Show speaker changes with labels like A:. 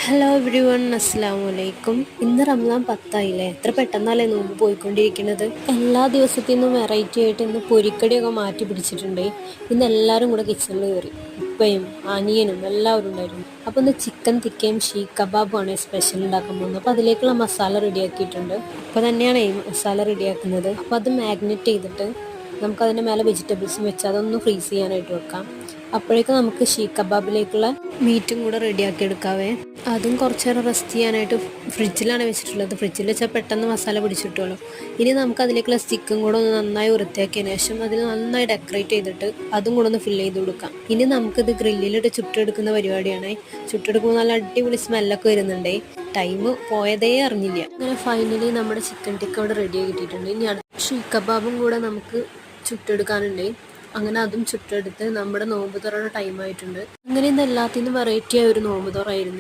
A: Hello every one, അസ്സാം വലൈക്കും. ഇന്ന് റംസാൻ 10 എത്ര പെട്ടെന്നല്ലേ നോമ്പ് പോയിക്കൊണ്ടിരിക്കുന്നത്. എല്ലാ ദിവസത്തിൽ നിന്നും വെറൈറ്റി ആയിട്ട് ഇന്ന് പൊരിക്കടിയൊക്കെ മാറ്റി പിടിച്ചിട്ടുണ്ട്. ഇന്ന് എല്ലാവരും കൂടെ കിച്ചണിൽ കയറി, ഉപ്പയും അനിയനും എല്ലാവരും ഉണ്ടായിരുന്നു. അപ്പോൾ ഇന്ന് ചിക്കൻ തിക്കയും ഷീഖ് കബാബുമാണ് സ്പെഷ്യൽ ഉണ്ടാക്കാൻ പോകുന്നത്. അപ്പോൾ അതിലേക്കുള്ള മസാല റെഡിയാക്കിയിട്ടുണ്ട്. അപ്പോൾ തന്നെയാണ് ഈ മസാല റെഡിയാക്കുന്നത്. അപ്പോൾ അത് മാഗ്നേറ്റ് ചെയ്തിട്ട് നമുക്കതിൻ്റെ മേലെ വെജിറ്റബിൾസും വെച്ച് അതൊന്ന് ഫ്രീസ് ചെയ്യാനായിട്ട് വെക്കാം. അപ്പോഴേക്കും നമുക്ക് ഷീഖ് കബാബിലേക്കുള്ള മീറ്റും കൂടെ റെഡിയാക്കി എടുക്കാവേ. അതും കുറച്ച് നേരം റെസ്റ്റ് ചെയ്യാനായിട്ട് ഫ്രിഡ്ജിലാണ് വെച്ചിട്ടുള്ളത്. ഫ്രിഡ്ജിൽ വെച്ചാൽ പെട്ടെന്ന് മസാല പിടിച്ചിട്ടുള്ളൂ. ഇനി നമുക്ക് അതിലേക്കുള്ള സ്റ്റിക്കും കൂടെ ഒന്ന് നന്നായി വൃത്തിയാക്കിയതിന് ശേഷം അതിൽ നന്നായി ഡെക്കറേറ്റ് ചെയ്തിട്ട് അതും കൂടെ ഒന്ന് ഫില്ല് ചെയ്ത് കൊടുക്കാം. ഇനി നമുക്കിത് ഗ്രില്ലിലിട്ട് ചുട്ടെടുക്കുന്ന പരിപാടിയാണ്. ചുട്ടെടുക്കുമ്പോൾ നല്ല അടിപൊളി സ്മെല്ലൊക്കെ വരുന്നുണ്ടേ. ടൈം പോയതേ അറിഞ്ഞില്ല. അങ്ങനെ ഫൈനലി നമ്മുടെ ചിക്കൻ ടിക്ക അവിടെ റെഡി ആക്കിയിട്ടുണ്ട്. ഇനി അടുത്ത ഷീഖ് കബാബും കൂടെ നമുക്ക് ചുട്ടെടുക്കാനുണ്ട്. അങ്ങനെ അതും ചുട്ടെടുത്ത് നമ്മുടെ നോമ്പ് തുറയുടെ ടൈമായിട്ടുണ്ട്. അങ്ങനെ ഇന്ന് എല്ലാത്തിനും വെറൈറ്റി ആയ ഒരു നോമ്പ് തുറ ആയിരുന്നു.